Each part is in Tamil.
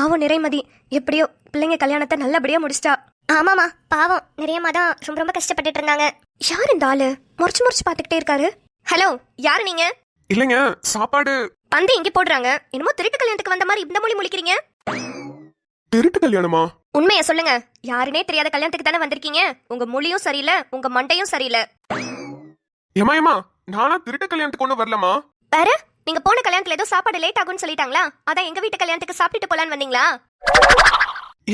பாவம் நிறைமதி எப்படியோ பிள்ளைங்க கல்யாணத்தை நல்லபடியா முடிச்சிட்டா. ஆமாமா, பாவம் நிறையமா தான் ரொம்ப ரொம்ப கஷ்டப்பட்டுட்டு இருந்தாங்க. யார் இந்த ஆளு முறைச்சு முறைச்சு பாத்துக்கிட்டே இருக்காரு? ஹலோ, யாரு நீங்க? இல்லைங்க, சாப்பாடு வந்து இங்க போடுறாங்க. என்னமோ திருட்டு கல்யாணத்துக்கு வந்த மாதிரி இந்த மொழி முழிக்கிறீங்க. திருட்டு கல்யாணமா? உண்மைய சொல்லுங்க, யாருனே தெரியாத கல்யாணத்துக்கு தானே வந்திருக்கீங்க. உங்க மொழியும் சரியில்லை, உங்க மண்டையும் சரியில்லை. ஏமா நானா திருட்டு கல்யாணத்துக்கு ஒண்ணு வரலமா. வேற நீங்க போன கல்யாணத்துல ஏதோ சாப்பாடு லேட் ஆகும்னு சொல்லிட்டாங்களா? அதான் எங்க வீட்டு கல்யாணத்துக்கு சாப்பிட்டுட்டு போலான்னு வந்தீங்களா?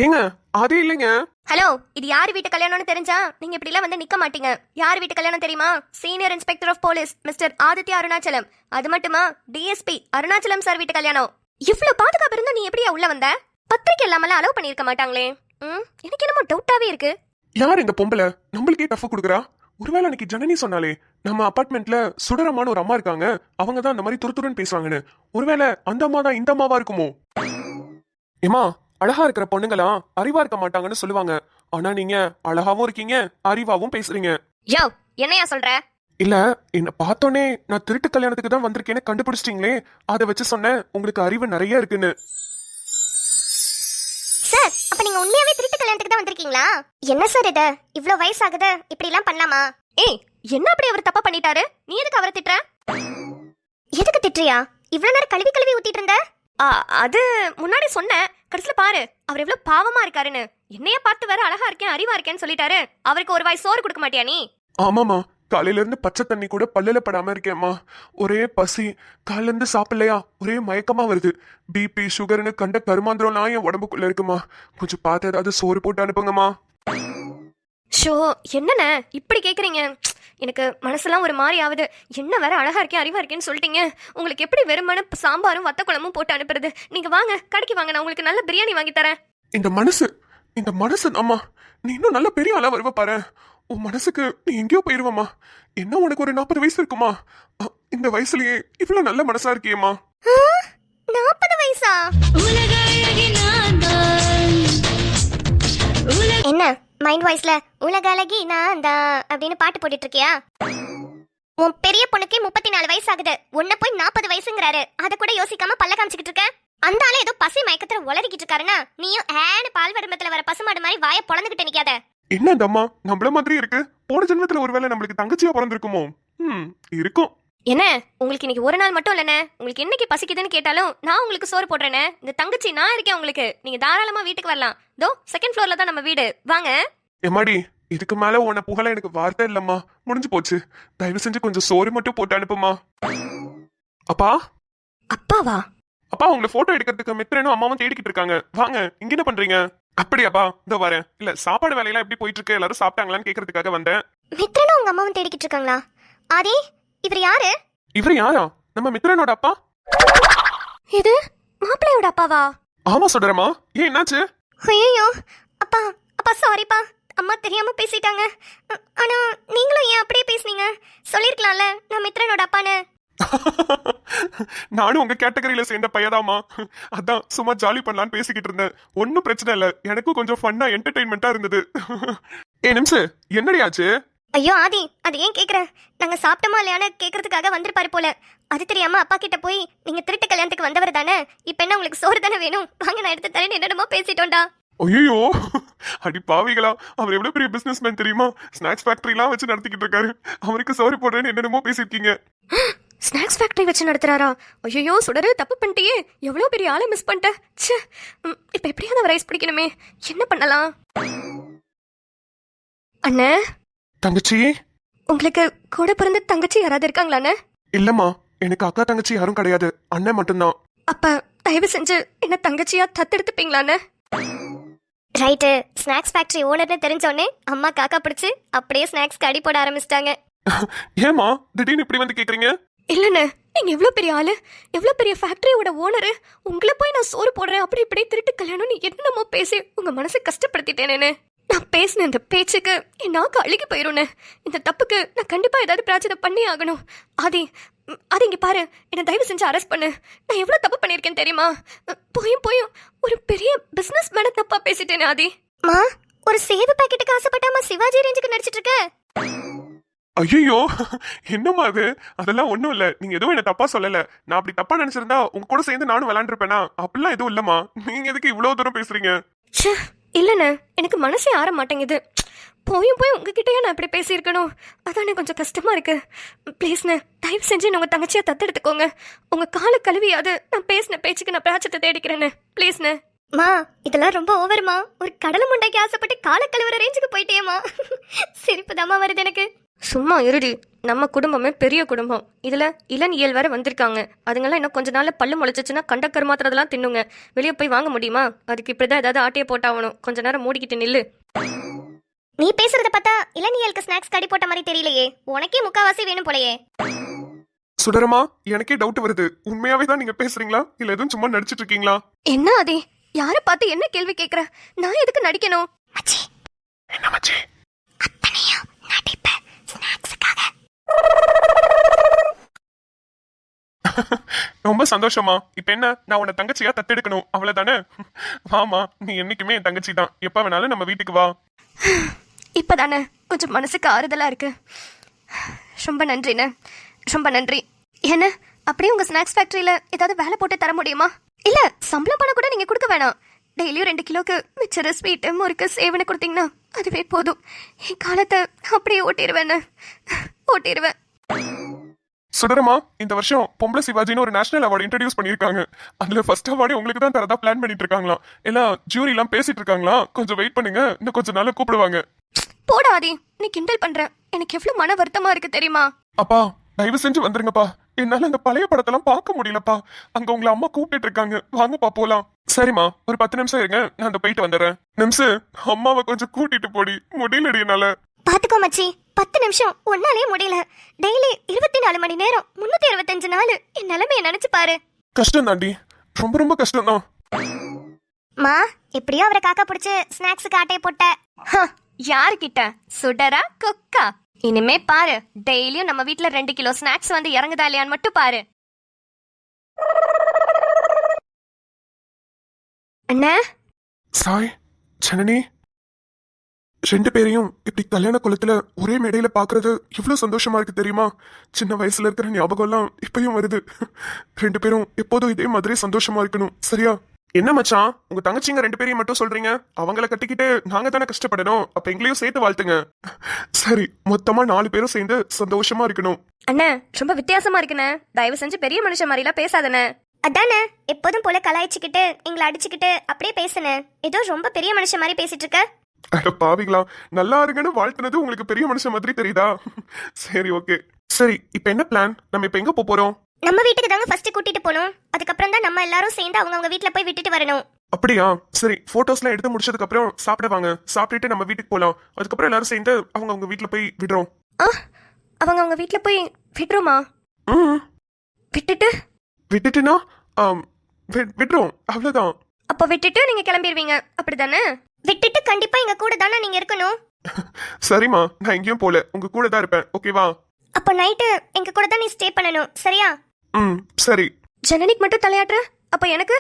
ஏங்க அது இல்லைங்க. ஹலோ, இது யார் வீட்டு கல்யாணம்னு தெரிஞ்சா நீங்க இப்படி எல்லாம் வந்து நிக்க மாட்டீங்க. யார் வீட்டு கல்யாணம் தெரியுமா? Senior inspector of police mister Aditya Arunachalam. அது மட்டுமா, டிஎஸ்பி அருணாச்சலம் சார் வீட்டு கல்யாணம். இவ்ளோ பாதுகாப்பு இருந்தா நீ எப்படியா உள்ள வந்த? பத்திரிக்கை இல்லாமல அலோவ் பண்ணிருக்க மாட்டாங்களே. எனக்கு என்னமோ டவுட்டாவே இருக்கு. யார் இந்த பொம்பளை நம்மளுக்கே டஃப் கொடுக்குறா? ஒருவேளை அன்னைக்கு ஜனனி சொன்னாலே நம்ம அபார்ட்மெண்ட்ல சுடரமான ஒரு அம்மா இருக்காங்க, அவங்க தான் அந்த மாதிரி துருத்துருன்னு பேசுவாங்கன்னு. ஒருவேளை அந்த அம்மா தான் இந்த அம்மாவா இருக்குமோ? ஏமா, அழகா இருக்கிற பொண்ணுங்களா அறிவா இருக்க மாட்டாங்கன்னு சொல்லுவாங்க. ஆனா நீங்க அழகாவும் இருக்கீங்க, அறிவாவும் பேசுறீங்க. யோ, என்னையா சொல்ற? இல்ல, என்ன பார்த்தோன்னே நான் திருட்டு கல்யாணத்துக்கு தான் வந்திருக்கேன்னு கண்டுபிடிச்சிட்டீங்களே, அதை வச்சு சொன்னேன் உங்களுக்கு அறிவு நிறைய இருக்குன்னு. சார், அப்ப நீங்க உண்மையாவே திருட்டு கல்யாணத்துக்கு தான் வந்திருக்கீங்களா? என்ன சார் இது, இவ்ளோ வயசு ஆகுது, இப்படி எல்லாம் பண்ணலாமா? ஏய், என்ன அப்படி அவர் தப்பா பண்ணிட்டாரு? நீ எதுக்கு அவரை திட்டுற? எதுக்கு திட்டுறியா? இவ்ளோ நேரம் கழுவி கழுவி ஊத்திட்டு இருந்த. அது முன்னாடி சொன்னேன், கடைசில பாரு அவர் எவ்வளவு பாவமா இருக்காருன்னு. என்னைய பார்த்து வேற அழகா இருக்கேன் அறிவா இருக்கேன்னு சொல்லிட்டாரு. அவருக்கு ஒரு வாய் சோறு கொடுக்க மாட்டியா நீ? ஆமாமா, காலையில இருந்து பச்சை தண்ணி கூட பல்லுல படாம இருக்கேம்மா. ஒரே பசி, காலையில இருந்து சாப்பிடலையா ஒரே மயக்கமா வருது. பிபி சுகர்னு கண்ட கருமாந்திரம்லாம் என் உடம்புக்குள்ள இருக்குமா. கொஞ்சம் பார்த்து ஏதாவது சோறு போட்டு அனுப்புங்கம்மா. ஷோ, என்னண்ணே இப்படி கேக்குறீங்க? எனக்கு மனசெல்லாம் ஒரு மாதிரி ஆகுது. என்ன வேற அழகா இருக்கேன் அறிவா இருக்கேன்னு சொல்லிட்டீங்க. உங்களுக்கு எப்படி வெறுமன சாம்பாரும் வத்த குழம்பும் போட்டு அனுப்புறது? நீங்க வாங்க, கடைக்கு வாங்க, நான் உங்களுக்கு நல்ல பிரியாணி வாங்கி தரேன். இந்த மனசு அம்மா, நீ இன்னும் நல்ல பெரிய ஆளா வருவ பாரு. உன் மனசுக்கு நீ எங்கேயோ போயிருவமா. என்ன உனக்கு ஒரு 40 வயசு இருக்குமா? இந்த வயசுலயே இவ்வளவு நல்ல மனசா இருக்கியம்மா. 40 வயசா? என்ன மைண்ட் வாய்ஸ்ல உலக அழகி நான் தான் அப்படின்னு பாட்டு போட்டுட்டு இருக்கியா? உன் பெரிய பொண்ணுக்கே 34 வயசு ஆகுது, உன்ன போய் 40 வயசுங்கிறாரு. அத கூட யோசிக்காம பல்ல காமிச்சுக்கிட்டு இருக்க. அந்த ஆளு ஏதோ பசி மயக்கத்துல உளறிக்கிட்டு இருக்காருன்னா நீயும் ஏன்னு பால் வருமத்துல வர பசுமாடு மாதிரி வாயை பொளந்துகிட்டு நிக்காத. என்ன அந்த அம்மா நம்மள மாதிரி இருக்கு? போன ஜென்மத்துல ஒருவேளை நம்மளுக்கு தங்கச்சியா பிறந்திருக்குமோ? இருக்கும். என்ன உங்களுக்கு இன்னைக்கு ஒரு நாள் மட்டும் இல்லனே, உங்களுக்கு என்னைக்கு பசிக்குதுன்னு கேட்டாலும் நான் உங்களுக்கு சோறு போடுறேனே. இந்த தங்கச்சி நான் இருக்கேன் உங்களுக்கு. நீங்க தாராளமா வீட்டுக்கு வரலாம். தோ செகண்ட் ஃப்ளோர்ல தான் நம்ம வீடு, வாங்க. எம்மாடி, இதுக்கு மேல உன்னை புகழ எனக்கு வார்த்தை இல்லம்மா. முடிஞ்சு போச்சு. தயவு செஞ்சு கொஞ்சம் சோறு மட்டும் போட்டு அனுப்புமா. அப்பா அப்பாவா? அப்பா, உங்களை போட்டோ எடுக்கிறதுக்கு மித்ரனும் அம்மாவும் தேடிக்கிட்டு இருக்காங்க. வாங்க, இங்க என்ன பண்றீங்க? அப்படியாப்பா, இதோ வரேன். இல்ல, சாப்பாடு வேலையெல்லாம் எப்படி போயிட்டு இருக்கு, எல்லாரும் சாப்பிட்டாங்களான்னு கேக்குறதுக்காக வந்தேன். மித்ரனும் உங்க அம்மாவும் தேடிக்கிட்டு இருக்காங்களா? ஆதி, இவர் யாரு? இவர் யாரா? நம்ம மித்ரனோட அப்பா. இது மாப்பிள்ளையோட அப்பாவா? ஆமா சொல்றமா. ஏன் என்னாச்சு? ஐயோ அப்பா, அப்பா சாரிப்பா, அம்மா தெரியாம பேசிட்டாங்க. ஆனா நீங்களும் ஏன் அப்படியே பேசுனீங்க? சொல்லிருக்கலாம்ல நான் மித்ரனோட அப்பான்னு. நானும் உங்க கேட்டகரியில சேர்ந்த பையதாமா. அதான் சும்மா ஜாலி பண்ணலான்னு பேசிக்கிட்டு இருந்தேன். ஒன்னும் பிரச்சனை இல்ல, எனக்கும் கொஞ்சம் ஃபன்னா என்டர்டைன்மெண்டா இருந்தது. நிமிஷம், என்னடி ஆச்சு? ஐயோ ஆதி, அது ஏன் கேக்குற? நாங்க சாப்பிட்டோமா இல்லையான்னு கேக்குறதுக்காக வந்திருப்பாரு போல. அது தெரியாம அப்பா கிட்ட போய் நீங்க திருட்டு கல்யாணத்துக்கு வந்தவர் தானே, இப்ப என்ன உங்களுக்கு சோறு தானே வேணும், வாங்க நான் எடுத்து தரேன் என்னடமா பேசிட்டோம்டா. ஐயோ, அடி பாவிகளா, அவர் எவ்வளவு பெரிய பிசினஸ் மேன் தெரியுமா? ஸ்நாக்ஸ் ஃபேக்டரி எல்லாம் வச்சு நடத்திக்கிட்டு இருக்காரு. அவருக்கு சோறு போடுறேன்னு என்னென்னமோ பேசிருக்கீங்க. ஸ்நாக்ஸ் ஃபேக்டரி வச்சு நடத்துறாரா? ஐயோ சுடரு, தப்பு பண்ணிட்டியே. எவ்வளவு பெரிய ஆளை மிஸ் பண்ணிட்டேன். இப்ப எப்படியாவது ரைஸ் பிடிக்கணுமே, என்ன பண்ணலாம்? அண்ணே, தங்கச்சி, உங்களுக்கு கூட பிறந்த தங்கச்சி யாராவது இருக்காங்களாண்ணே? இல்லம்மா, எனக்கு அக்கா தங்கச்சி யாரும் கிடையாது, அண்ணன் மட்டும்தான். அப்ப தயவு செஞ்சு என்ன தங்கச்சியா தத்தெடுத்துப்பீங்களாண்ணே? ரைட்டு, ஸ்நாக்ஸ் ஃபேக்டரி ஓனர்னு தெரிஞ்சோடனே அம்மா காக்கா பிடிச்சு அப்படியே ஸ்நாக்ஸ்க்கு அடி போட ஆரம்பிச்சிட்டாங்க. ஏமா திடீர்னு இப்படி வந்து கேக்குறீங்க? இல்லண்ணே, நீங்க எவ்வளவு பெரிய ஆளு, எவ்வளவு பெரிய ஃபேக்டரியோட ஓனரு, உங்களை போய் நான் சோறு போடுறேன் அப்படி இப்படி திருட்டு கல்யாணம்னு என்னமோ பேசி உங்க மனசை கஷ்டப்படுத்திட்டேனே. நான் பேசின இந்த பேச்சுக்கு என் நாக்கு அழுகி போயிரும்னே. இந்த தப்புக்கு நான் கண்டிப்பா ஏதாவது பிரார்த்தனை பண்ணி ஆகணும். அது இங்க பாரு, என்ன தயவு செஞ்சு அரெஸ்ட் பண்ணு. நான் எவ்வளவு தப்பு பண்ணிருக்கேன் தெரியுமா? போயும் ஒரு பெரிய பிசினஸ் மேன தப்பா பேசிட்டேனே ஆதி. மா, ஒரு சேவு பாக்கெட்டுக்கு ஆசைப்பட்டாம சிவாஜி ரேஞ்சுக்கு நடிச்சிட்டு இருக்க. ஐயோ என்னம்மா அது? அதெல்லாம் ஒண்ணும் இல்ல. நீங்க எதுவும் என்ன தப்பா சொல்லல. நான் அப்படி தப்பா நினைச்சிருந்தா உங்க கூட சேர்ந்து நானும் விளையாண்டுருப்பேனா? அப்படிலாம் எதுவும் இல்லம்மா. நீங்க எதுக்கு இவ்வளவு தூரம் பேசுறீங்க? ச்சே இல்லைண்ணே, எனக்கு மனசே ஆற மாட்டேங்குது. போயும் போய் உங்ககிட்டயே நான் இப்படி பேசியிருக்கணும். அதானே கொஞ்சம் கஷ்டமா இருக்கு. ப்ளீஸ்ண்ணே, தயவு செஞ்சு என்னை உங்க தங்கச்சியா தத்தெடுத்துக்கோங்க. உங்க காலை கழுவியாவது நான் பேசின பேச்சுக்கு நான் பிராச்சத்தை தேடிக்கிறேன்னு. ப்ளீஸ்ண்ணே. மா இதெல்லாம் ரொம்ப ஓவர்மா. ஒரு கடலை முண்டைக்கு ஆசைப்பட்டு காலை கழுவுற ரேஞ்சுக்கு போயிட்டேமா. சிரிப்பு தாமா வருது எனக்கு. சும்மா இருடி. நம்ம குடும்பமே பெரிய குடும்பம். இதுல இளநியல் வேற வந்திருக்காங்க. அதுங்கெல்லாம் இன்னும் கொஞ்ச நாள்ல பல்லு முளைச்சிச்சுன்னா கண்டக்கர் மாத்திரதெல்லாம் தின்னுங்க. வெளியே போய் வாங்க முடியுமா? அதுக்கு இப்படிதான் ஏதாவது ஆட்டையை போட்டாகணும். கொஞ்ச நேரம் மூடிக்கிட்டு நில்லு. நீ பேசுறத பார்த்தா இளநியலுக்கு ஸ்நாக்ஸ் கடி போட்ட மாதிரி தெரியலையே. உனக்கே முக்காவாசி வேணும் போலயே. சுடரமா, எனக்கே டவுட் வருது. உண்மையாவே தான் நீங்க பேசுறீங்களா இல்ல எதுவும் சும்மா நடிச்சிட்டு இருக்கீங்களா? என்ன அதே? யார பார்த்து என்ன கேள்வி கேக்குற? நான் எதுக்கு நடிக்கணும்? மச்சி என்ன மச்சி? அத்தனையும் நடிப்ப ஸ்நாக்ஸ்க்காக. ரொம்ப சந்தோஷமா. இப்ப என்ன, நான் உன்னை தங்கச்சியா தத்தெடுக்கணும் அவ்வளவுதானே? வாமா, நீ என்னைக்குமே என் தங்கச்சி தான். எப்ப வேணாலும் நம்ம வீட்டுக்கு வா. இப்பதானே கொஞ்சம் மனசுக்கு ஆறுதலா இருக்கு. ரொம்ப நன்றிண்ணே, ரொம்ப நன்றி. என்ன அப்படியே உங்க ஸ்நாக்ஸ் ஃபேக்டரியில ஏதாவது வேலை போட்டு தர முடியுமா? இல்ல சம்பளம் பணம் கூட நீங்க கொடுக்க வேணாம். டெய்லியும் 2 கிலோக்கு மிச்சர் ஸ்வீட் முறுக்கு சேவனை கொடுத்தீங்கன்னா அதுவே போதும். என் காலத்தை அப்படியே ஓட்டிடுவேன். சுடரமா, இந்த வருஷம் பொம்பளை சிவாஜின்னு ஒரு நேஷனல் அவார்டு இன்ட்ரடியூஸ் பண்ணிருக்காங்க. அதுல ஃபர்ஸ்ட் அவார்டு உங்களுக்கு தான் தரதா பிளான் பண்ணிட்டு இருக்காங்களாம். எல்லாம் ஜூரி எல்லாம் பேசிட்டு இருக்காங்களா. கொஞ்சம் வெயிட் பண்ணுங்க, இன்னும் கொஞ்ச நாள்ல கூப்பிடுவாங்க. போடாதே, நீ கிண்டல் பண்ற. எனக்கு எவ்வளவு மன வருத்தமா இருக்கு தெரியுமா? அப்பா தயவு செஞ்சு வந்துருங்கப்பா. என்னால அந்த பழைய படத்தெல்லாம் பார்க்க முடியலப்பா. அங்க உங்களை அம்மா கூப்பிட்டு இருக்காங்க. வாங்கப்பா போலாம். சரிம்மா, ஒரு 10 நிமிஷம் இருங்க, நான் அந்த போயிட்டு வந்துடுறேன். நிமிஷம் அம்மாவை கொஞ்சம் கூட்டிட்டு போடி. முடியலடி என்னால. பாத்துக்கோ மச்சி, 10 நிமிஷம் ஒன்னாலே முடியல. டெய்லி 24 மணி நேரம் 365 நாள் என் நிலைமையை நினைச்சு பாரு. கஷ்டம் தாண்டி, ரொம்ப ரொம்ப கஷ்டம் தான். மா எப்படியோ அவரை காக்கா பிடிச்சு ஸ்நாக்ஸுக்கு ஆட்டையை போட்ட. யாருக்கிட்ட? சுடரா கொக்கா? இனிமே பாரு, டெய்லியும் நம்ம வீட்ல 2 கிலோ ஸ்நாக்ஸ் வந்து இறங்குதா இல்லையான்னு மட்டும் பாரு. அண்ணா, சாய், ஜனனி, 2 பேரையும் இப்படி கல்யாண குளத்துல ஒரே மேடையில பாக்குறது எவ்வளவு சந்தோஷமா இருக்கு தெரியுமா? சின்ன வயசுல இருக்கிற ஞாபகம் எல்லாம் இப்பயும் வருது. 2 பேரும் எப்போதும் இதே மாதிரி சந்தோஷமா இருக்கணும், சரியா? என்ன மச்சான், உங்க தங்கச்சிங்க 2 பேரையும் மட்டும் சொல்றீங்க? அவங்கள கட்டிக்கிட்டு நாங்க தானே கஷ்டப்படணும். அப்ப எங்களையும் சேர்த்து வாழ்த்துங்க. சரி, மொத்தமா 4 பேரும் சேர்ந்து சந்தோஷமா இருக்கணும். அண்ணா ரொம்ப வித்தியாசமா இருக்குண்ணே. தயவு செஞ்சு பெரிய மனுஷன் மாதிரிலாம் பேசாதண்ணே. அதானே எப்போதும் போல கலாய்ச்சிக்கிட்டு எங்களை அடிச்சுக்கிட்டு அப்படியே பேசுனேன். ஏதோ ரொம்ப பெரிய மனுஷன் மாதிரி பேசிட்டு இருக்க. அட பாவிங்களா, நல்லா இருங்கன்னு வாழ்த்துனது உங்களுக்கு பெரிய மனுஷன் மாதிரி தெரியுதா? சரி, ஓகே. சரி, இப்ப என்ன பிளான்? நம்ம இப்ப எங்க போறோம்? நம்ம வீட்டுக்கு தாங்க ஃபர்ஸ்ட் கூட்டிட்டு போகணும். அதுக்கப்புறம் தான் நம்ம எல்லாரும் சேர்ந்து அவங்க வீட்டுல போய் விட்டுட்டு வரணும். அப்படியா? சரி, போட்டோஸ்லாம் எடுத்து முடிச்சதுக்கு அப்புறம் சாப்பிடுவாங்க. சாப்பிட்டுட்டு நம்ம வீட்டுக்கு போலாம். அதுக்கப்புறம் எல்லாரும் சேர்ந்து அவங்க வீட்டுல போய் விடுறோம். அவங்க வீட்டுல போய் விடுறோமா? விட்டுட்டுனா விடுறோம், அவ்வளவுதான். அப்ப விட்டுட்டு நீங்க கிளம்பிடுவீங்க, அப்படிதானே? விட்டுட்டு கண்டிப்பா எங்க கூட தானே நீங்க இருக்கணும். சரிம்மா, நான் எங்கேயும் போல, உங்க கூட தான் இருப்பேன், ஓகேவா? அப்போ நைட்டு எங்க கூட தான் நீ ஸ்டே பண்ணணும், சரியா? சரி. ஜனனிக்கு மட்டும் தலையாட்டுற, அப்ப எனக்கு?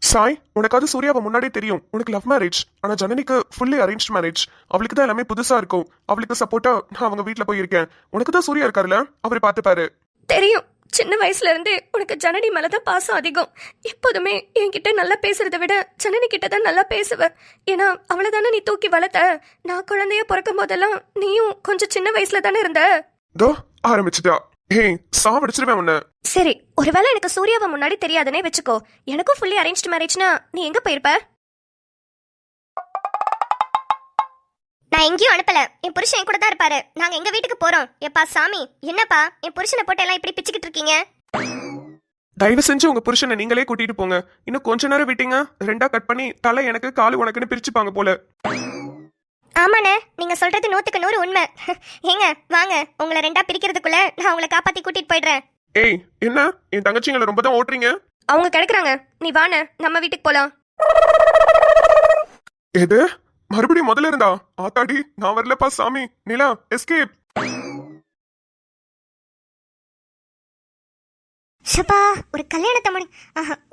சாய், உனக்காவது சூர்யாவை முன்னாடியே தெரியும். உனக்கு லவ் மேரேஜ். ஆனா ஜனனிக்கு ஃபுல்லி அரேஞ்ச் மேரேஜ். அவளுக்கு தான் எல்லாமே புதுசா இருக்கும். அவளுக்கு சப்போர்ட்டா நான் அவங்க வீட்டுல போயிருக்கேன். உனக்கு தான் சூர்யா இருக்காருல்ல, அவரை பார்த்துப்பாரு. தெரியும். சின்ன வயசுல இருந்தே உனக்கு ஜனனி மேலதான் பாசம் அதிகம். எப்போதுமே என்கிட்ட நல்லா பேசுறத விட ஜனனி கிட்ட தான் நல்லா பேசுவ. ஏன்னா அவளைதானே நீ தூக்கி வளர்த்த. நான் குழந்தைய பிறக்கும் போதெல்லாம் நீயும் கொஞ்சம் சின்ன வயசுல தானே இருந்த. தோ ஆரம்பிச்சுட்டா. ஏய், சாவடிச்சிருவேன் உன்னை. சரி, ஒருவேளை எனக்கு சூர்யாவை முன்னாடி தெரியாதுன்னே வச்சுக்கோ. எனக்கும் ஃபுல்லி அரேஞ்ச்டு மேரேஜ்னா நீ எங்க போயிருப்ப? நான் எங்கேயும் அனுப்பல. என் புருஷன் என் கூட தான் இருப்பாரு. நாங்க எங்க வீட்டுக்கு போறோம். எப்பா சாமி, என்னப்பா என் புருஷனை போட்டு எல்லாம் இப்படி பிச்சுக்கிட்டு இருக்கீங்க? தயவு செஞ்சு உங்க புருஷனை நீங்களே கூட்டிட்டு போங்க. இன்னும் கொஞ்ச நேரம் விட்டீங்க, 2ஆ கட் பண்ணி தலை எனக்கு காலு உனக்குன்னு பிரிச்சுப்பாங்க போல. ஆமாண்ணே, நீங்க சொல்றது 100க்கு 100 உண்மை. ஏங்க வாங்க, உங்களை 2ஆ பிரிக்கிறதுக்குள்ள நான் உங்களை காப்பாத்தி கூட்டிட்டு போயிடுறேன். ஏய், என்ன என் தங்கச்சிங்களை ரொம்ப தான் ஓட்டுறீங்க? அவங்க கிடைக்கிறாங்க, நீ வாண்ண நம்ம வீட்டுக்கு போலாம். எது? மறுபடியும் முதல்ல இருந்தா? ஆத்தாடி, நான் வரலப்பா சாமி. நிலா, எஸ்கேப். ஷப்பா, ஒரு கல்யாணத்தை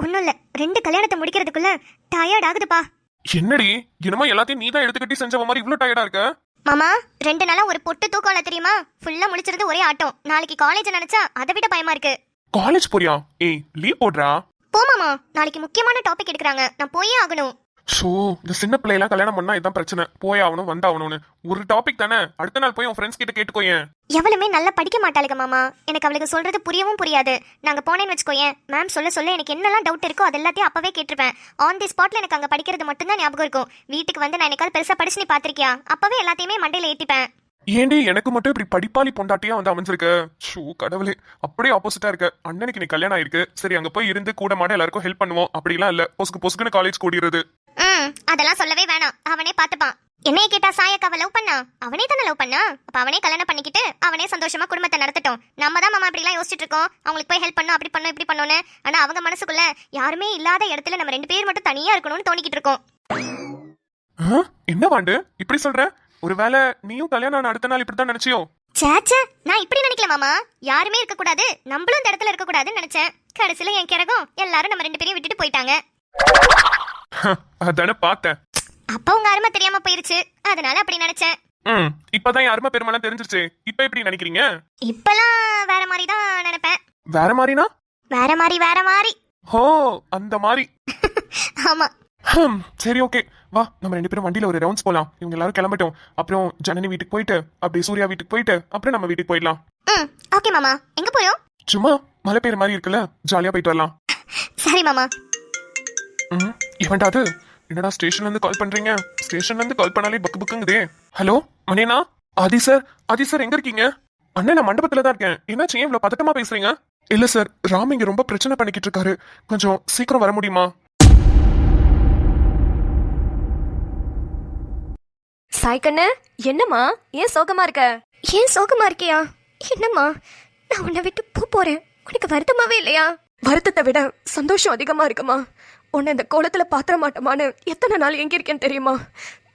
ஒன்னும் இல்ல, 2 கல்யாணத்தை முடிக்கிறதுக்குள்ள டயர்ட் ஆகுதுப்பா. என்னடி, என்னமோ எல்லாத்தையும் நீ தான் எடுத்துக்கிட்டி செஞ்சவ மாதிரி இவ்வளவு டயர்டா இருக்க? மாமா 2 நாளா ஒரு பொட்டு தூக்கம் இல்ல தெரியுமா? ஃபுல்லா முழிச்சிருந்து ஒரே ஆட்டம். நாளைக்கு காலேஜ் நினைச்சா அதை விட பயமா இருக்கு. காலேஜ் போறியா? ஏய் லீவ் போடுறா. போ மாமா, நாளைக்கு முக்கியமான டாபிக் எடுக்கறாங்க, நான் போயே ஆகணும். ஷோ, இந்த சின்ன பிள்ளையெல்லாம் கல்யாணம் பண்ணா இதான் பிரச்சனை. போய் ஆகணும் வந்தாகணும்னு. ஒரு டாபிக் தானே, அடுத்த நாள் போய் உன் ஃப்ரெண்ட்ஸ் கிட்ட கேட்டுக்கோயேன். எவளுமே நல்லா படிக்க மாட்டாளுங்க மாமா. எனக்கு அவளுக்கு சொல்றது புரியவும் புரியாது. நாங்க போனேன்னு வச்சுக்கோயேன், மேம் சொல்ல சொல்ல எனக்கு என்னெல்லாம் டவுட் இருக்கோ அது எல்லாத்தையும் அப்பவே கேட்டிருப்பேன். ஆன் தி ஸ்பாட்ல எனக்கு அங்க படிக்கிறது மட்டும்தான் ஞாபகம் இருக்கும். வீட்டுக்கு வந்து நான் என்னைக்காவது பெருசா படிச்சு நீ பாத்திருக்கியா? அப்பவே எல்லாத்தையுமே மண்டையில ஏத்திப்பேன். ஏண்டி எனக்கு மட்டும் இப்படி படிப்பாளி பொண்டாட்டியா வந்து அமைஞ்சிருக்க? ஷூ கடவுளே, அப்படியே ஆப்போசிட்டா இருக்க. அண்ணனுக்கு நீ கல்யாணம் ஆயிருக்கு, சரி அங்க போய் இருந்து கூட மாட எல்லாருக்கும் ஹெல்ப் பண்ணுவோம். அப்படிலாம் இல்ல, பொசுக்குன்னு காலேஜ் கூடிடுறது. அதெல்லாம் சொல்லவே வேணாம், அவனே பாத்துப்பான். என்னைய கேட்டா சாயக்காவை லவ் பண்ணா, அவனே தானே லவ் பண்ணா. அப்ப அவனே கல்யாணம் பண்ணிக்கிட்டு அவனே சந்தோஷமா குடும்பத்தை நடத்தட்டும். நம்ம தான் மாமா இப்படி எல்லாம் யோசிச்சுட்டு இருக்கோம், அவங்களுக்கு போய் ஹெல்ப் பண்ணும், அப்படி பண்ணும், இப்படி பண்ணோன்னு. ஆனா அவங்க மனசுக்குள்ள யாருமே இல்லாத இடத்துல நம்ம 2 பேர் மட்டும் தனியா இருக்கணும்னு தோணிக்கிட்டு இருக்கோம். என்ன வாண்டு இப்படி சொல்ற? ஒருவேளை நீயும் கல்யாணம் ஆன அடுத்த நாள் இப்படித்தான் நினைச்சியோ? சேச்சே, நான் இப்படி நினைக்கல மாமா. யாருமே இருக்க கூடாது, நம்மளும் இந்த இடத்துல இருக்க கூடாதுன்னு நினைச்சேன். கடைசியில என் கிறகம் எல்லாரும் நம்ம 2 பேரையும் விட்டுட்டு போயிட்டாங்க. அதானே பார்த்தேன். அப்ப உங்க அருமை தெரியாம போயிருச்சு, அதனால அப்படி நினைச்சேன். இப்பதான் யாருமா பெருமாள் தெரிஞ்சிருச்சு. இப்ப எப்படி நினைக்கிறீங்க? இப்பெல்லாம் வேற மாதிரி தான் நினைப்பேன். வேற மாதிரினா? வேற மாதிரி. ஹோ, அந்த மாதிரி. ஆமா. சரி ஓகே, வா நம்ம 2 பேரும் வண்டியில ஒரு ரவுண்ட்ஸ் போலாம். இவங்க எல்லாரும் கிளம்பட்டும். அப்புறம் ஜனனி வீட்டுக்கு போயிட்டு அப்படியே சூர்யா வீட்டுக்கு போயிட்டு அப்புறம் நம்ம வீட்டுக்கு போயிடலாம். ஓகே மாமா, எங்க போறோம்? சும்மா மழை பெய்யுற மாதிரி இருக்குல்ல, ஜாலியா போயிட்டு வரலாம். சரி மாமா. இவன்டா அது என்னடா ஸ்டேஷன்ல இருந்து கால் பண்றீங்க? ஸ்டேஷன்ல இருந்து கால் பண்ணாலே பக்கு பக்குங்குதே. ஹலோ மணியண்ணா. ஆதி சார் எங்க இருக்கீங்க? அண்ணன் நான் மண்டபத்துல தான் இருக்கேன். என்னாச்சு, ஏன் இவ்வளவு பதட்டமா பேசுறீங்க? இல்ல சார், ராம் இங்க ரொம்ப பிரச்சனை பண்ணிக்கிட்டு இருக்காரு. கொஞ்சம் சீக்கிரம் வர முடியுமா? சாய் கண்ணு, என்னம்மா ஏன் சோகமா இருக்க? ஏன் சோகமா இருக்கியா? என்னம்மா, நான் உன்னை விட்டு போறேன். உனக்கு வருத்தமாவே இல்லையா? வருத்தத்தை விட சந்தோஷம் அதிகமா இருக்குமா. உன்னை இந்த கோலத்துல பாத்திர மாட்டோமான்னு எத்தனை நாள் எங்க இருக்கேன்னு தெரியுமா?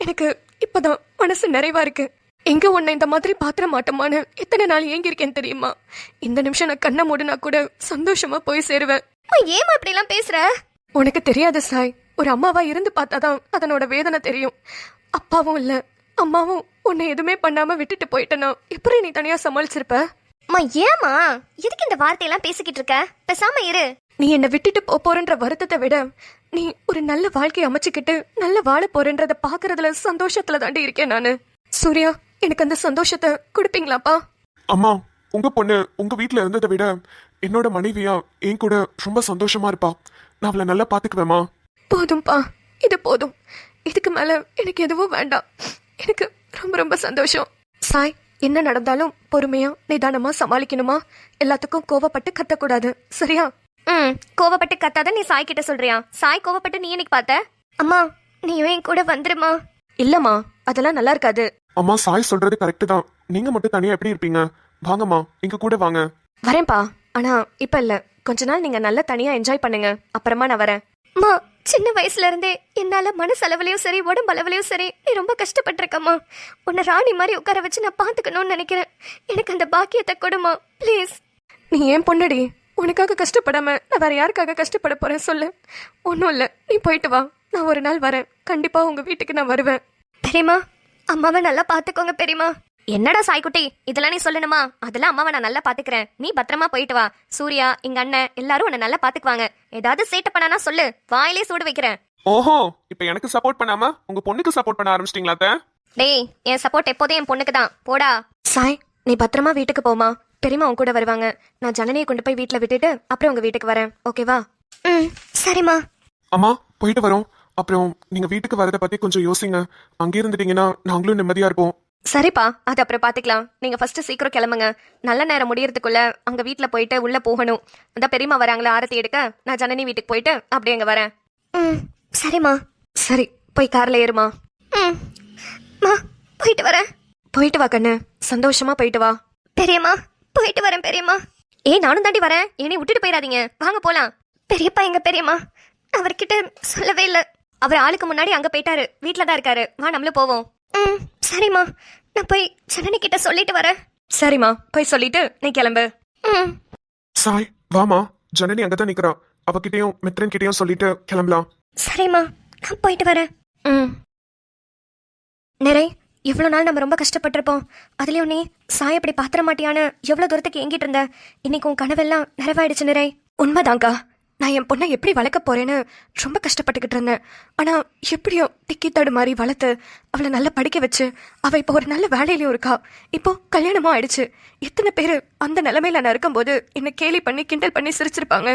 எனக்கு இப்பதான் மனசு நிறைவா இருக்கு. எங்க உன்னை இந்த மாதிரி பாத்திர மாட்டோமான்னு எத்தனை நாள் ஏங்கி இருக்கேன்னு தெரியுமா? இந்த நிமிஷம் நான் கண்ணை மூடுனா கூட சந்தோஷமா போய் சேருவேன். ஏமா இப்படி எல்லாம் பேசுற? உனக்கு தெரியாது சாய், ஒரு அம்மாவா இருந்து பார்த்தாதான் அதனோட வேதனை தெரியும். அப்பாவும் இல்ல அம்மாவும் உன்னை எதுவுமே பண்ணாம விட்டுட்டு போயிட்டனா எப்படி நீ தனியா சமாளிச்சிருப்ப? ஏமா எதுக்கு இந்த வார்த்தையெல்லாம் பேசிக்கிட்டு இருக்க? பேசாம இரு. நீ என்னை விட்டுட்டு போறன்ற வருத்தத்தை விட நீ ஒரு நல்ல வாழ்க்கையை அமைச்சுக்கிட்டு நல்ல வாழ போறன்றத பாக்குறதுல சந்தோஷத்துல தாண்டி இருக்கேன் நானு. சூர்யா, எனக்கு அந்த சந்தோஷத்தை கொடுப்பீங்களாப்பா? அம்மா, உங்க பொண்ணு உங்க வீட்டுல இருந்ததை விட என்னோட மனைவியா என் கூட ரொம்ப சந்தோஷமா இருப்பா. நான் அவளை நல்லா பாத்துக்குவேமா. போதும்பா, இது போதும். இதுக்கு மேல எனக்கு எதுவும் வேண்டாம். எனக்கு ரொம்ப ரொம்ப சந்தோஷம். சாய், என்ன நடந்தாலும் பொறுமையா நிதானமா சமாளிக்கணுமா? எல்லாத்துக்கும் கோவப்பட்டு கத்தக்கூடாது, சரியா? கோவப்பட்டு கத்தாத நீ சாய் கிட்ட சொல்றியா? சாய் கோவப்பட்டு நீ என்னைக்கு பார்த்த? அம்மா, நீயும் என் கூட வந்துருமா? இல்லம்மா, அதெல்லாம் நல்லா இருக்காது. அம்மா, சாய் சொல்றது கரெக்ட் தான். நீங்க மட்டும் தனியா எப்படி இருப்பீங்க? வாங்கம்மா, எங்க கூட வாங்க. வரேன்பா, ஆனா இப்ப இல்ல. கொஞ்ச நாள் நீங்க நல்லா தனியா என்ஜாய் பண்ணுங்க, அப்புறமா நான் வரேன். அம்மா, சின்ன வயசுல இருந்தே என்னால மனசளவுலயும் சரி உடம்பளவுலயும் சரி நீ ரொம்ப கஷ்டப்பட்டிருக்கம்மா. உன்னை ராணி மாதிரி உட்கார வச்சு நான் பாத்துக்கணும்னு நினைக்கிறேன். எனக்கு அந்த பாக்கியத்தை கொடுமா ப்ளீஸ். நீ ஏன் பொண்ணடி, உனக்காக கஷ்டப்படாம நான் வேற யாருக்காக கஷ்டப்பட போறேன் சொல்லு? ஒன்னும் இல்ல, நீ போயிட்டு வா. நான் ஒரு நாள் வரேன், கண்டிப்பா உங்க வீட்டுக்கு நான் வருவேன். பெரியமா, அம்மாவை நல்லா பாத்துக்கோங்க பெரியமா. என்னடா சாய்க்குட்டி, இதெல்லாம் நீ சொல்லணுமா? அதெல்லாம் அம்மாவை நான் நல்லா பாத்துக்கிறேன், நீ பத்திரமா போயிட்டு வா. சூர்யா, எங்க அண்ணன் எல்லாரும் உன்னை நல்லா பாத்துக்குவாங்க. ஏதாவது சேட்டை பண்ணானா சொல்லு, வாயிலே சூடு வைக்கிறேன். ஓஹோ, இப்ப எனக்கு சப்போர்ட் பண்ணாம உங்க பொண்ணுக்கு சப்போர்ட் பண்ண ஆரம்பிச்சிட்டீங்களா அத்தை? டேய், என் சப்போர்ட் எப்போதும் என் பொண்ணுக்கு தான். போடா. சாய், நீ பத்திரமா வீட்டுக்கு போமா. பெரியமா உன் கூட வருவாங்க. நான் ஜனனியை கொண்டு போய் வீட்டுல விட்டுட்டு அப்புறம் உங்க வீட்டுக்கு வரேன், ஓகேவா? சரிம்மா. அம்மா, போயிட்டு வரோம். அப்புறம் நீங்க வீட்டுக்கு வரத பத்தி கொஞ்சம் யோசிங்க. அங்கே இருந்துட்டீங்கன்னா நாங்களும் நிம்மதியா இருப்போம். சரிப்பா, அது அப்புறம் பாத்துக்கலாம். நீங்க ஃபர்ஸ்ட் சீக்கிரம் கிளம்புங்க. நல்ல நேரம் முடியறதுக்குள்ள அங்க வீட்டுல போயிட்டு உள்ள போகணும். அதான் பெரியமா வராங்களா ஆரத்தி எடுக்க. நான் ஜனனி வீட்டுக்கு போயிட்டு அப்படியே அங்க வரேன். சரிம்மா. சரி, போய் கார்ல ஏறுமா. போயிட்டு வரேன். போயிட்டு வா கண்ணு, சந்தோஷமா போயிட்டு வா. பெரியம்மா, போயிட்டு வரேன் பெரியம்மா. நானும் தாண்டி வரேன், என்னை விட்டுட்டு போயிடாதீங்க. வாங்க போலாம். பெரியப்பா எங்க பெரியம்மா? அவர்கிட்ட சொல்லவே இல்லை. அவர் ஆளுக்கு முன்னாடி அங்க போயிட்டாரு, வீட்டுல தான் இருக்காரு. வா நம்மளும் போவோம். சரிம்மா, நான் போய் ஜனனி கிட்ட சொல்லிட்டு வரேன். சரிம்மா, போய் சொல்லிட்டு நீ கிளம்பு. சாய், வாமா. ஜனனி அங்கதான் நிக்கிறா. அவகிட்டயும் மித்ரன் கிட்டயும் சொல்லிட்டு கிளம்பலாம். சரிம்மா, நான் போயிட்டு வரேன். நிறை, இவ்வளோ நாள் நம்ம ரொம்ப கஷ்டப்பட்டிருப்போம். அதுலயும் நீ சாய் அப்படி பாத்திர மாட்டியான்னு எவ்வளோ தூரத்துக்கு ஏங்கிட்டு இருந்த. இன்னைக்கு உன் கனவெல்லாம் நிறைவாயிடுச்சு நிறை. உண்மைதாங்க்கா, நான் என் பொண்ணை எப்படி வளர்க்க போறேன்னு ரொம்ப கஷ்டப்பட்டுக்கிட்டு இருந்தேன். ஆனா எப்படியோ திக்கி தடு மாதிரி வளர்த்து அவளை நல்லா படிக்க வச்சு அவ இப்போ ஒரு நல்ல வேலையிலயும் இருக்கா. இப்போ கல்யாணமும் ஆயிடுச்சு. எத்தனை பேர் அந்த நிலைமையில நான் இருக்கும்போது என்னை கேலி பண்ணி கிண்டல் பண்ணி சிரிச்சிருப்பாங்க.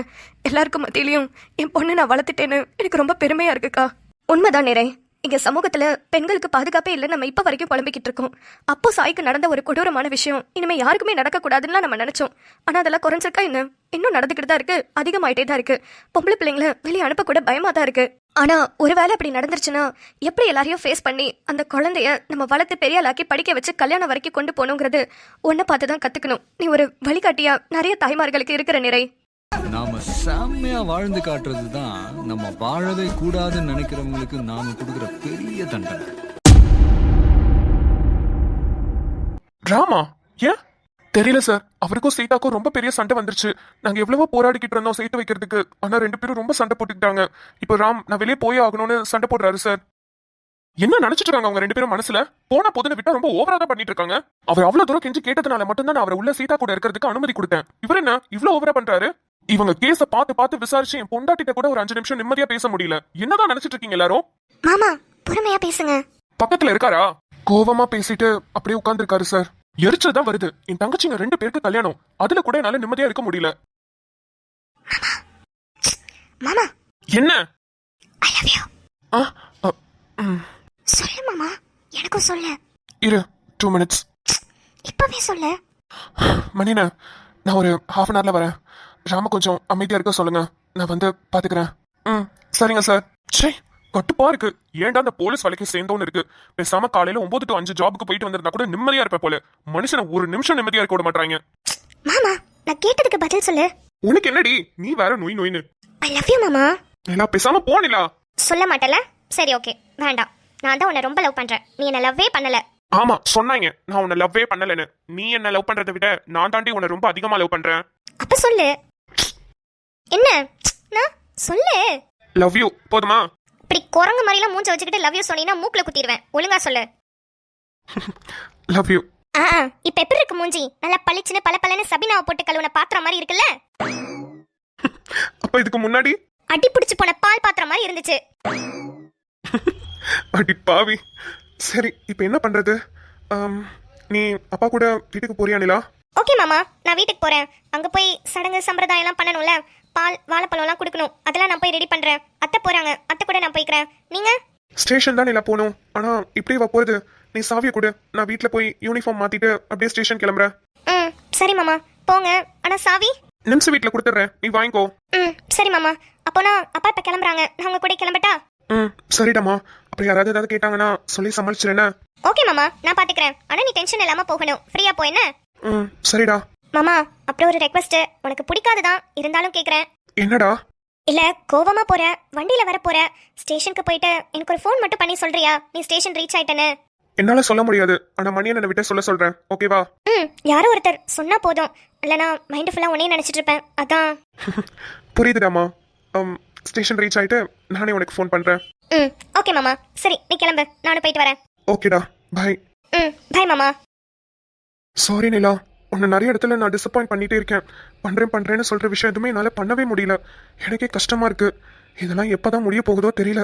எல்லாருக்கும் மத்தியிலையும் என் பொண்ணை நான் வளர்த்துட்டேன்னு எனக்கு ரொம்ப பெருமையா இருக்குக்கா. உண்மைதான் நிறை. இங்க சமூகத்துல பெண்களுக்கு பாதுகாப்பே இல்லை நம்ம இப்ப வரைக்கும் புலம்பிக்கிட்டு இருக்கோம். அப்போ சாய்க்கு நடந்த ஒரு கொடூரமான விஷயம் இனிமே யாருக்குமே நடக்கக்கூடாதுன்னு நம்ம நினைச்சோம். ஆனா அதெல்லாம் குறைஞ்சிருக்கா இன்னும் நடந்துக்கிட்டு தான் இருக்கு, அதிகமாயிட்டே தான் இருக்கு. பொம்பளை பிள்ளைங்களை வெளியே அனுப்ப கூட பயமா தான் இருக்கு. ஆனா ஒருவேளை அப்படி நடந்துருச்சுன்னா எப்படி எல்லாரையும் ஃபேஸ் பண்ணி அந்த குழந்தைய நம்ம வளர்த்து பெரியாளாக்கி படிக்க வச்சு கல்யாணம் வரைக்கும் கொண்டு போகணுங்கிறது ஒன்றை பார்த்து தான் கத்துக்கணும். நீ ஒரு வழிகாட்டியா நிறைய தாய்மார்களுக்கு இருக்கிற நிறை. நாம செம்மையா வாழ்ந்து காட்டுறது தான் நம்ம வாழவே கூடாதுன்னு நினைக்கிறவங்களுக்கு நாம கொடுக்குற பெரிய தண்டனை. ராமா ஏன் தெரியல சார். அவருக்கும் சீதாக்கும் ரொம்ப பெரிய சண்டை வந்துருச்சு. நாங்க எவ்வளவோ போராடிக்கிட்டு இருந்தோம் சேர்த்து வைக்கிறதுக்கு. ஆனா 2 பேரும் ரொம்ப சண்டை போட்டுக்கிட்டாங்க. இப்போ ராம் நான் வெளியே போயே ஆகணும்னு சண்டை போடுறாரு சார். என்ன நினைச்சிட்டு இருக்காங்க அவங்க 2 பேரும் மனசுல? போனா போதுன்னு விட்டா ரொம்ப ஓவரா தான் பண்ணிட்டு இருக்காங்க. அவர் அவ்வளவு தூரம் கெஞ்சி கேட்டதுனால மட்டும்தான் நான் அவரை உள்ள சீதா கூட இருக்கிறதுக்கு அனுமதி கொடுத்தேன். இவர் என்ன இவ்வளவு ஓவரா பண்றாரு? இவங்க கேஸ பார்த்து விசாரிச்சு என் பொண்டாட்டிட்ட கூட ஒரு 5 நிமிஷம் நிம்மதியா பேச முடியல. என்னதான் நினைச்சிட்டு இருக்கீங்க எல்லாரும்? மாமா பொறுமையா பேசுங்க. பக்கத்துல இருக்காரா? கோவமா பேசிட்டு அப்படியே உட்கார்ந்து இருக்காரு சார். எரிச்சல் தான் வருது. என் தங்கச்சிங்க 2 பேருக்கு கல்யாணம், அதுல கூட என்னால நிம்மதியா இருக்க முடியல. மாமா என்ன? I love you. சொல்லு மாமா, எனக்கும் சொல்லு. இரு 2 மினிட்ஸ். இப்பவே சொல்லு. மணினா நான் ஒரு half an hourல வரேன். ராம கொஞ்சம் அமைதியா இருக்க சொல்லுங்க, நான் வந்து பாத்துக்கிறேன். சரிங்க சார். சே கட்டுப்பா இருக்கு. ஏன்டா அந்த போலீஸ் வேலைக்கு சேர்ந்தோன்னு இருக்கு. பேசாம காலையில 9 to 5 ஜாபுக்கு போயிட்டு வந்திருந்தா கூட நிம்மதியா இருப்ப போல. மனுஷனை ஒரு நிமிஷம் நிம்மதியா இருக்க விட மாட்டாங்க. மாமா நான் கேட்டதுக்கு பதில் சொல்லு. உனக்கு என்னடி நீ வேற நோயின்னு? ஐ லவ் யூ மாமா. எல்லாம் பேசாம போனிலா? சொல்ல மாட்டல? சரி ஓகே வேண்டாம். நான் தான் உன்னை ரொம்ப லவ் பண்றேன், நீ என்ன லவ்வே பண்ணல. ஆமா சொன்னாங்க நான் உன்னை லவ்வே பண்ணலன்னு. நீ என்ன லவ் பண்றதை விட நான் தாண்டி உன்னை ரொம்ப அதிகமா லவ் பண்றேன். அப்ப சொல்லு. என்ன சொல்லு. லவ் யூ போதுமா? இப்படி குரங்கு மாதிரிலாம் மூஞ்ச வச்சுக்கிட்டு லவ் யூ சொன்னீங்கன்னா மூக்குல குத்திடுவேன். ஒழுங்கா சொல்லு. Love you. இப்ப எப்படி இருக்கு மூஞ்சி? நல்லா பளிச்சுன்னு பளபளன்னு சபினாவை போட்டு கழுவுன பாத்திரம் மாதிரி இருக்குல்ல? அப்ப இதுக்கு முன்னாடி அடி பிடிச்சு போன பால் பாத்திரம் மாதிரி இருந்துச்சு. அடி பாவி. சரி இப்ப என்ன பண்றது? நீ அப்பா கூட வீட்டுக்கு போறியா நிலா? ஓகே மாமா, நான் வீட்டுக்கு போறேன். அங்க போய் சடங்கு சம்பிரதாயம் எல்லாம் பண்ணணும்ல, பால் வாழைப்பழம் எல்லாம் கொடுக்கணும். அதெல்லாம் நான் போய் ரெடி பண்றேன். அத்தை போறாங்க, அத்தை கூட நான் போய்க்கிறேன். நீங்க? ஸ்டேஷன் தான் நிலா போகணும். ஆனா இப்படி வா போறது. நீ சாவிய கொடு, நான் வீட்டுல போய் யூனிஃபார்ம் மாத்திட்டு அப்படியே ஸ்டேஷன் கிளம்புறேன். சரி மாமா போங்க. ஆனா சாவி நிம்ஸ் வீட்டுல கொடுத்துறேன், நீ வாங்கிக்கோ. சரி மாமா. அப்போ நான் அப்பா இப்ப கிளம்புறாங்க, நான் உங்க கூட கிளம்பட்டா? சரிடாமா. அப்படி யாராவது ஏதாவது கேட்டாங்கன்னா சொல்லி சமாளிச்சிருந்தேன். ஓகே மாமா நான் பாத்துக்கிறேன். ஆனா நீ டென்ஷன் இல்லாம போகணும். ஃப்ரீயா போ என்ன? சரிடா. மாமா அப்புறம் ஒரு ரெக்வெஸ்ட். உனக்கு பிடிக்காதுதான், இருந்தாலும் கேக்குறேன். என்னடா? இல்ல கோவமா போற, வண்டியில வர போற, ஸ்டேஷனுக்கு போயிட்டு எனக்கு ஒரு ஃபோன் மட்டும் பண்ணி சொல்றியா நீ ஸ்டேஷன் ரீச் ஆயிட்டேன்னு? என்னால சொல்ல முடியாது, ஆனா மணியனை விட்டு சொல்றேன். ஓகேவா? யாரோ ஒருத்தர் சொன்னா போதும். இல்லனா மைண்ட் ஃபுல்லா உன்னையே நினைச்சிட்டு இருப்பேன். அதான். புரியுதுடாமா. ஸ்டேஷன் ரீச் ஆயிட்டு நானே உனக்கு ஃபோன் பண்றேன். ஓகே மாமா. சரி நீ கிளம்பு, நானும் போயிட்டு வரேன். ஓகேடா பை. பை மாமா. சாரி நிலா, உன்னை நிறைய இடத்துல நான் டிசப்பாயிண்ட் பண்ணிட்டே இருக்கேன். பண்றேன்னு சொல்ற விஷயம் எதுவுமே என்னால பண்ணவே முடியல. எனக்கே கஷ்டமா இருக்கு. இதெல்லாம் எப்பதான் முடிய போகுதோ தெரியல.